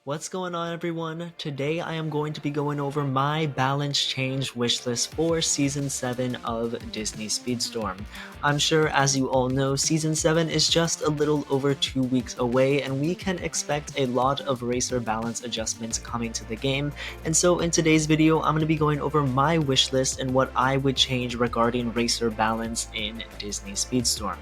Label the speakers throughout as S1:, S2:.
S1: What's going on, everyone? Today I am going to be going over my balance change wishlist for Season 7 of Disney Speedstorm. I'm sure, as you all know, Season 7 is just a little over 2 weeks away, and we can expect a lot of racer balance adjustments coming to the game. And so in today's video, I'm going to be going over my wishlist and what I would change regarding racer balance in Disney Speedstorm.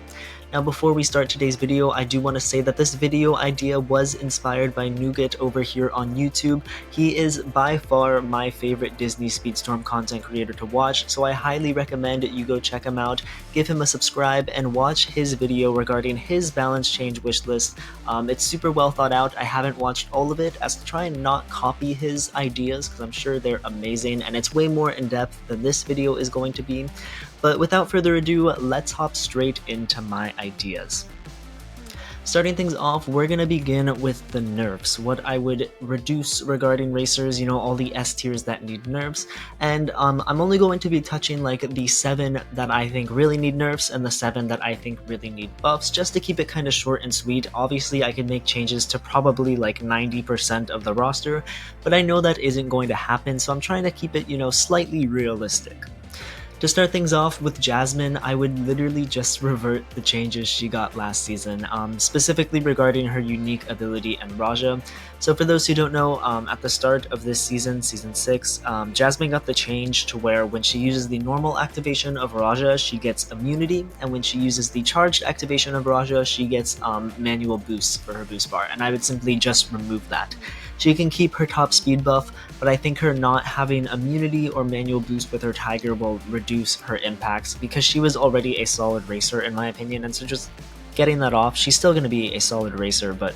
S1: Now, before we start today's video, I do want to say that this video idea was inspired by Nougat over here on YouTube. He is by far my favorite Disney Speedstorm content creator to watch, so I highly recommend you go check him out, give him a subscribe, and watch his video regarding his balance change wishlist. It's super well thought out. I haven't watched all of it as to try and not copy his ideas because I'm sure they're amazing, and it's way more in depth than this video is going to be. But without further ado, let's hop straight into my ideas. Starting things off, we're going to begin with the nerfs, what I would reduce regarding racers, all the S tiers that need nerfs, and I'm only going to be touching like the 7 that I think really need nerfs and the 7 that I think really need buffs, just to keep it kind of short and sweet. Obviously, I can make changes to probably like 90% of the roster, but I know that isn't going to happen, so I'm trying to keep it, slightly realistic. To start things off with Jasmine, I would literally just revert the changes she got last season, specifically regarding her unique ability and Raja. So for those who don't know, at the start of this season, Season 6, Jasmine got the change to where when she uses the normal activation of Raja, she gets immunity, and when she uses the charged activation of Raja, she gets manual boosts for her boost bar, and I would simply just remove that. She can keep her top speed buff, but I think her not having immunity or manual boost with her Tiger will reduce her impacts because she was already a solid racer in my opinion, and so just getting that off, she's still going to be a solid racer, but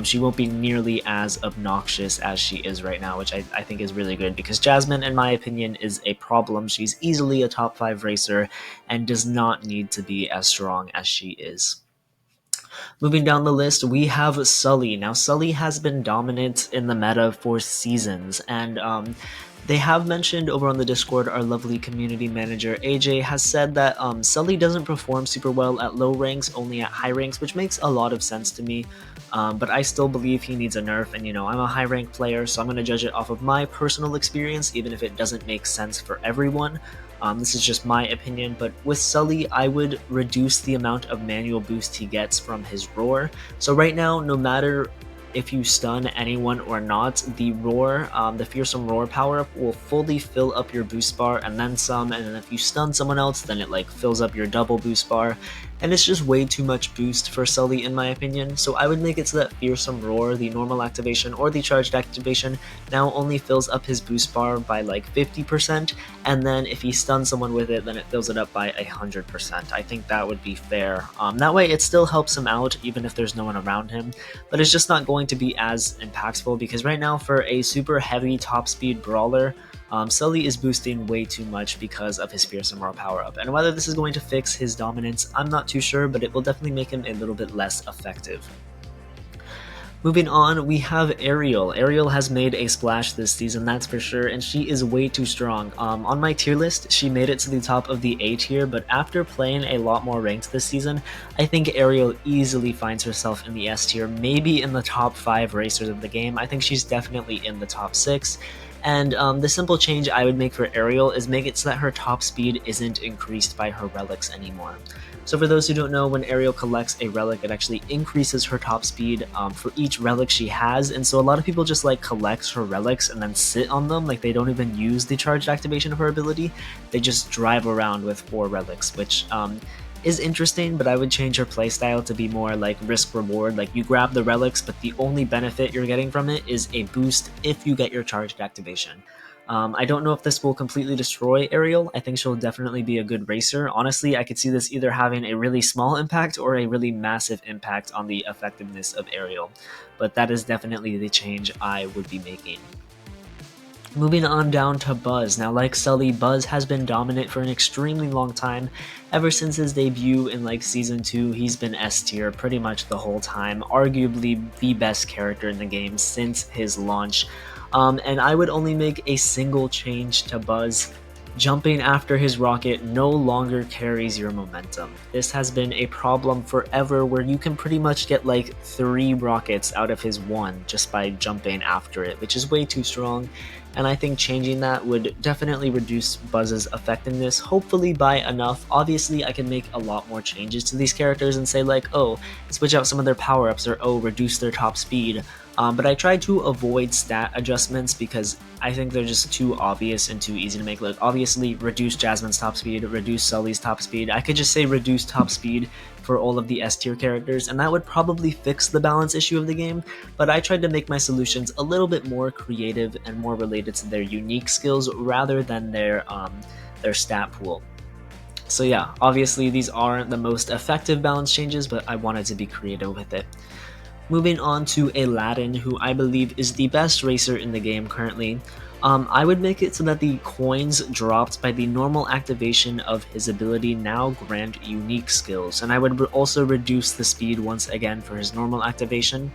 S1: she won't be nearly as obnoxious as she is right now, which I think is really good because Jasmine, in my opinion, is a problem. She's easily a top 5 racer and does not need to be as strong as she is. Moving down the list, we have Sully. Now, Sully has been dominant in the meta for seasons, and they have mentioned over on the Discord, our lovely community manager AJ has said that Sully doesn't perform super well at low ranks, only at high ranks, which makes a lot of sense to me. But I still believe he needs a nerf, and I'm a high rank player, so I'm going to judge it off of my personal experience, even if it doesn't make sense for everyone. This is just my opinion, but with Sully, I would reduce the amount of manual boost he gets from his roar. So right now, no matter if you stun anyone or not, the roar, the fearsome roar power-up will fully fill up your boost bar and then some, and then if you stun someone else, then it like fills up your double boost bar, and it's just way too much boost for Sully in my opinion. So I would make it so that fearsome roar, the normal activation or the charged activation, now only fills up his boost bar by like 50%, and then if he stuns someone with it, then it fills it up by 100%. I think that would be fair. That way it still helps him out even if there's no one around him, but it's just not going to be as impactful because right now for a super heavy top speed brawler, Sully is boosting way too much because of his fearsome roar power up, and whether this is going to fix his dominance, I'm not too sure, but it will definitely make him a little bit less effective. Moving on, we have Ariel. Ariel has made a splash this season, that's for sure, and she is way too strong. On my tier list, she made it to the top of the A tier, but after playing a lot more ranked this season, I think Ariel easily finds herself in the S tier, maybe in the top 5 racers of the game. I think she's definitely in the top 6. And the simple change I would make for Ariel is make it so that her top speed isn't increased by her relics anymore. So for those who don't know, when Ariel collects a relic, it actually increases her top speed for each relic she has, and so a lot of people just like collect her relics and then sit on them, like they don't even use the charged activation of her ability, they just drive around with 4 relics, which is interesting, but I would change her playstyle to be more like risk reward, like you grab the relics, but the only benefit you're getting from it is a boost if you get your charged activation. I don't know if this will completely destroy Ariel. I think she'll definitely be a good racer. Honestly, I could see this either having a really small impact or a really massive impact on the effectiveness of Ariel, but that is definitely the change I would be making. Moving on down to Buzz. Now, like Sully, Buzz has been dominant for an extremely long time. Ever since his debut in like Season 2, he's been S tier pretty much the whole time, arguably the best character in the game since his launch. And I would only make a single change to Buzz Jumping after his rocket no longer carries your momentum. This has been a problem forever where you can pretty much get like 3 rockets out of his 1 just by jumping after it, which is way too strong, and I think changing that would definitely reduce Buzz's effectiveness, hopefully by enough. Obviously, I can make a lot more changes to these characters and say like, oh, switch out some of their power-ups, or oh, reduce their top speed, but I tried to avoid stat adjustments because I think they're just too obvious and too easy to make. Like, obviously, reduce Jasmine's top speed, reduce Sully's top speed. I could just say reduce top speed for all of the S tier characters, and that would probably fix the balance issue of the game, but I tried to make my solutions a little bit more creative and more related to their unique skills rather than their stat pool. So yeah, obviously these aren't the most effective balance changes, but I wanted to be creative with it. Moving on to Aladdin, who I believe is the best racer in the game currently. I would make it so that the coins dropped by the normal activation of his ability now grant unique skills, and I would also reduce the speed once again for his normal activation.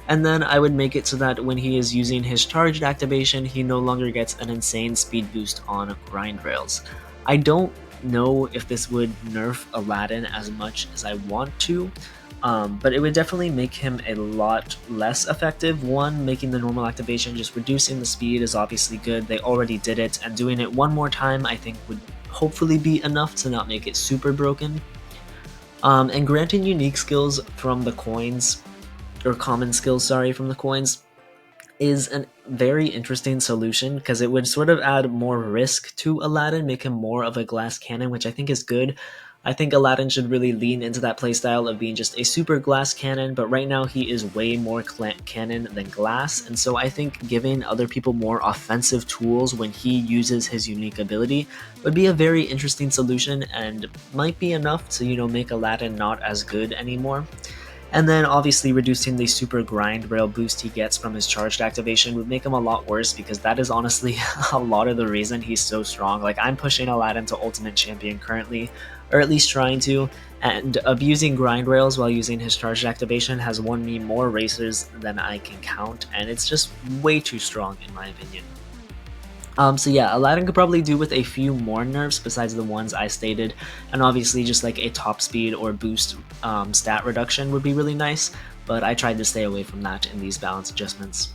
S1: And then I would make it so that when he is using his charged activation, he no longer gets an insane speed boost on grind rails. I don't know if this would nerf Aladdin as much as I want to, but it would definitely make him a lot less effective. One, making the normal activation, just reducing the speed is obviously good. They already did it, and doing it one more time I think would hopefully be enough to not make it super broken. And granting unique skills from the coins, or common skills, sorry, from the coins, is a very interesting solution because it would sort of add more risk to Aladdin, make him more of a glass cannon, which I think is good. I think Aladdin should really lean into that playstyle of being just a super glass cannon, but right now he is way more cannon than glass, and so I think giving other people more offensive tools when he uses his unique ability would be a very interesting solution and might be enough to, make Aladdin not as good anymore. And then obviously reducing the super grind rail boost he gets from his charged activation would make him a lot worse, because that is honestly a lot of the reason he's so strong. Like, I'm pushing Aladdin to Ultimate Champion currently, or at least trying to, and abusing grind rails while using his charged activation has won me more racers than I can count, and it's just way too strong in my opinion. So yeah, Aladdin could probably do with a few more nerfs besides the ones I stated, and obviously just like a top speed or boost stat reduction would be really nice, but I tried to stay away from that in these balance adjustments.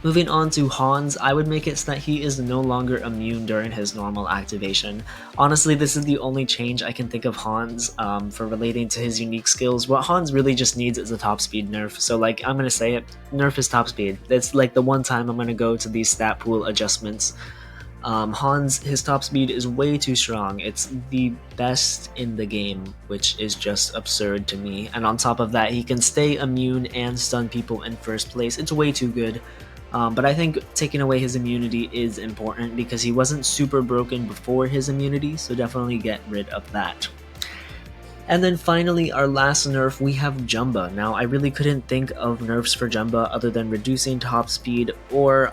S1: Moving on to Hans, I would make it so that he is no longer immune during his normal activation. Honestly, this is the only change I can think of Hans for relating to his unique skills. What Hans really just needs is a top speed nerf, so like, I'm gonna say it, nerf his top speed. That's like the one time I'm gonna go to these stat pool adjustments. Hans, his top speed is way too strong. It's the best in the game, which is just absurd to me. And on top of that, he can stay immune and stun people in first place. It's way too good. But I think taking away his immunity is important because he wasn't super broken before his immunity, so definitely get rid of that. And then finally, our last nerf, we have Jumba. Now, I really couldn't think of nerfs for Jumba other than reducing top speed or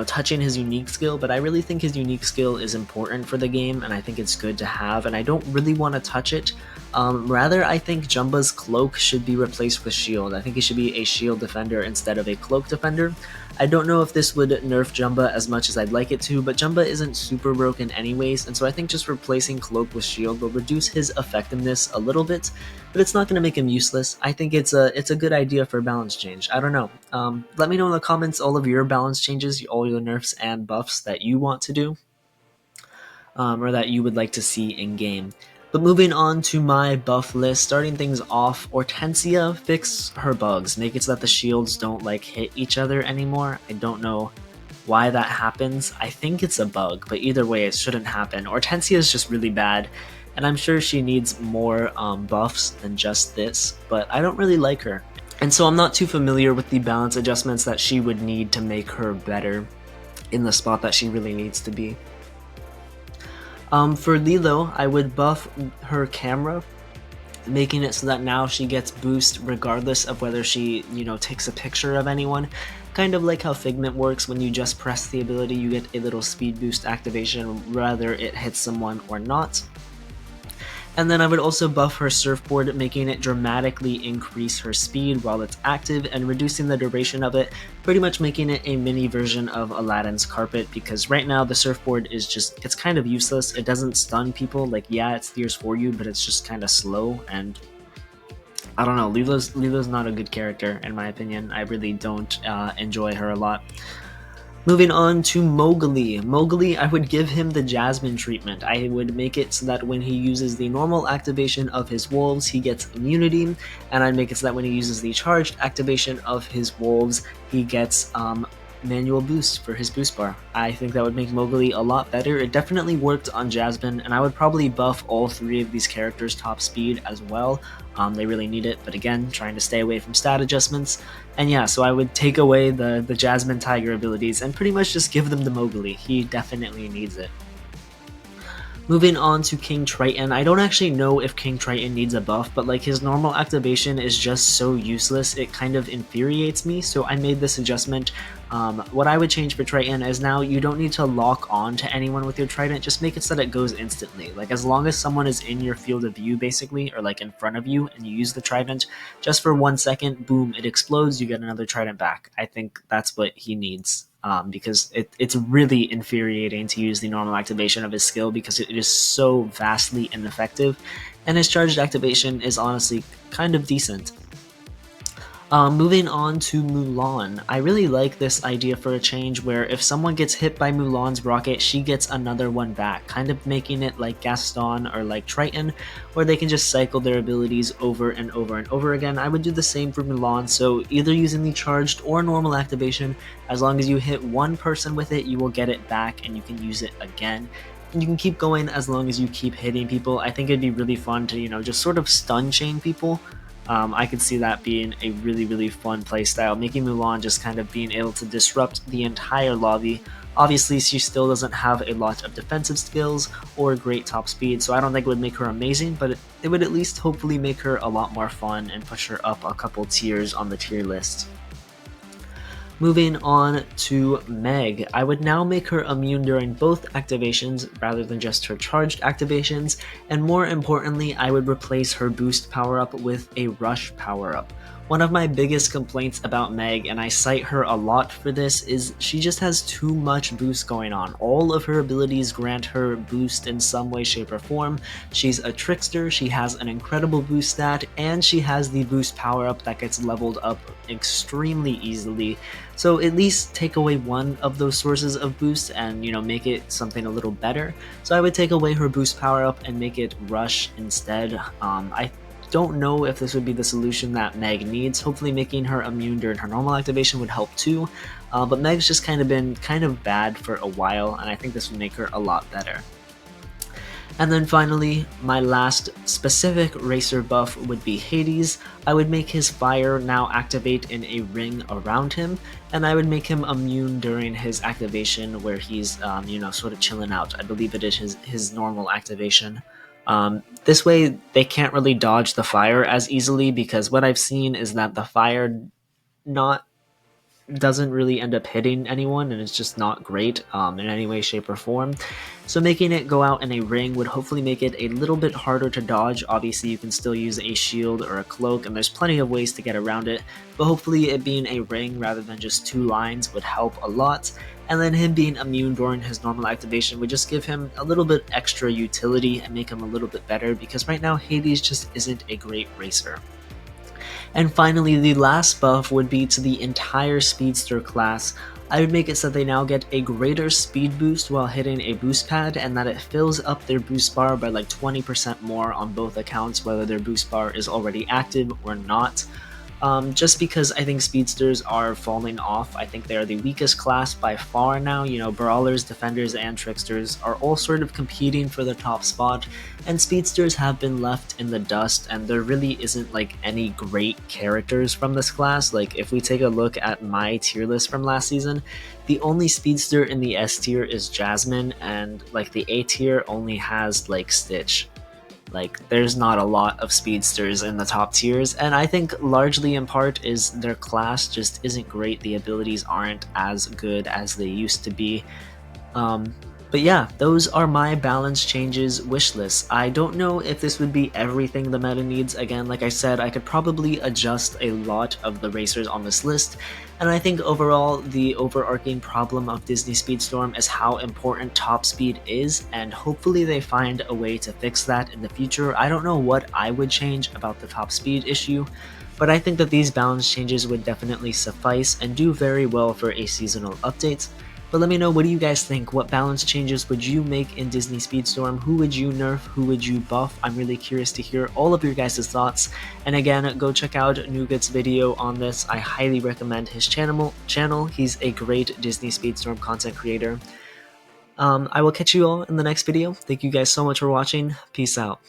S1: touching his unique skill, but I really think his unique skill is important for the game, and I think it's good to have, and I don't really want to touch it. Rather, I think Jumba's cloak should be replaced with shield. I think he should be a shield defender instead of a cloak defender. I don't know if this would nerf Jumba as much as I'd like it to, but Jumba isn't super broken anyways, and so I think just replacing cloak with shield will reduce his effectiveness a little bit, but it's not going to make him useless. I think it's a good idea for balance change. I don't know. Let me know in the comments all of your balance changes, all your nerfs and buffs that you want to do, or that you would like to see in game. But moving on to my buff list, starting things off, Hortensia, fix her bugs, make it so that the shields don't like hit each other anymore. I don't know why that happens. I think it's a bug, but either way it shouldn't happen. Hortensia is just really bad, and I'm sure she needs more buffs than just this, but I don't really like her. And so I'm not too familiar with the balance adjustments that she would need to make her better in the spot that she really needs to be. For Lilo, I would buff her camera, making it so that now she gets boost regardless of whether she, takes a picture of anyone. Kind of like how Figment works, when you just press the ability you get a little speed boost activation whether it hits someone or not. And then I would also buff her surfboard, making it dramatically increase her speed while it's active and reducing the duration of it, pretty much making it a mini version of Aladdin's carpet, because right now the surfboard is just, it's kind of useless. It doesn't stun people, like yeah, it steers for you, but it's just kind of slow, and I don't know, Lilo's not a good character in my opinion. I really don't enjoy her a lot. Moving on to Mowgli. Mowgli, I would give him the Jasmine treatment. I would make it so that when he uses the normal activation of his wolves, he gets immunity, and I'd make it so that when he uses the charged activation of his wolves, he gets manual boost for his boost bar. I think that would make Mowgli a lot better. It definitely worked on Jasmine, and I would probably buff all three of these characters top speed as well. They really need it, but again, trying to stay away from stat adjustments. And yeah, so I would take away the Jasmine Tiger abilities and pretty much just give them to Mowgli. He definitely needs it. Moving on to King Triton, I don't actually know if King Triton needs a buff, but like his normal activation is just so useless, it kind of infuriates me, so I made this adjustment. What I would change for Triton is now you don't need to lock on to anyone with your Trident, just make it so that it goes instantly. Like as long as someone is in your field of view basically, or like in front of you, and you use the Trident, just for 1 second, boom, it explodes, you get another Trident back. I think that's what he needs. Because it's really infuriating to use the normal activation of his skill because it is so vastly ineffective, and his charged activation is honestly kind of decent. Moving on to Mulan, I really like this idea for a change where if someone gets hit by Mulan's rocket, she gets another one back, kind of making it like Gaston or like Triton, where they can just cycle their abilities over and over and over again. I would do the same for Mulan, so either using the charged or normal activation, as long as you hit one person with it, you will get it back and you can use it again. And you can keep going as long as you keep hitting people. I think it'd be really fun to, just sort of stun chain people. I could see that being a really fun playstyle, making Mulan just kind of being able to disrupt the entire lobby. Obviously, she still doesn't have a lot of defensive skills or great top speed, so I don't think it would make her amazing, but it would at least hopefully make her a lot more fun and push her up a couple tiers on the tier list. Moving on to Meg, I would now make her immune during both activations rather than just her charged activations, and more importantly, I would replace her boost power-up with a rush power-up. One of my biggest complaints about Meg, and I cite her a lot for this, is she just has too much boost going on. All of her abilities grant her boost in some way, shape, or form. She's a trickster, she has an incredible boost stat, and she has the boost power-up that gets leveled up extremely easily. So at least take away one of those sources of boost and, make it something a little better. So I would take away her boost power-up and make it rush instead. I don't know if this would be the solution that Meg needs. Hopefully making her immune during her normal activation would help too, but Meg's just kind of been bad for a while, and I think this would make her a lot better. And then finally, my last specific racer buff would be Hades. I would make his fire now activate in a ring around him, and I would make him immune during his activation where he's, sort of chilling out. I believe it is his normal activation. This way, they can't really dodge the fire as easily, because what I've seen is that the fire doesn't really end up hitting anyone, and it's just not great in any way, shape, or form. So making it go out in a ring would hopefully make it a little bit harder to dodge. Obviously, you can still use a shield or a cloak, and there's plenty of ways to get around it, but hopefully it being a ring rather than just two lines would help a lot. And then him being immune during his normal activation would just give him a little bit extra utility and make him a little bit better, because right now Hades just isn't a great racer. And finally, the last buff would be to the entire Speedster class. I would make it so they now get a greater speed boost while hitting a boost pad, and that it fills up their boost bar by like 20% more on both accounts, whether their boost bar is already active or not. Just because I think Speedsters are falling off. I think they are the weakest class by far now. Brawlers, Defenders, and Tricksters are all sort of competing for the top spot, and Speedsters have been left in the dust, and there really isn't like any great characters from this class. Like if we take a look at my tier list from last season, the only Speedster in the S tier is Jasmine, and like the A tier only has like Stitch. Like, there's not a lot of Speedsters in the top tiers, and I think largely in part is their class just isn't great. The abilities aren't as good as they used to be. But yeah, those are my balance changes wish lists. I don't know if this would be everything the meta needs. Again, like I said, I could probably adjust a lot of the racers on this list, and I think overall the overarching problem of Disney Speedstorm is how important top speed is, and hopefully they find a way to fix that in the future. I don't know what I would change about the top speed issue, but I think that these balance changes would definitely suffice and do very well for a seasonal update. But let me know, what do you guys think? What balance changes would you make in Disney Speedstorm? Who would you nerf? Who would you buff? I'm really curious to hear all of your guys' thoughts. And again, go check out Nougat's video on this. I highly recommend his channel. He's a great Disney Speedstorm content creator. I will catch you all in the next video. Thank you guys so much for watching. Peace out.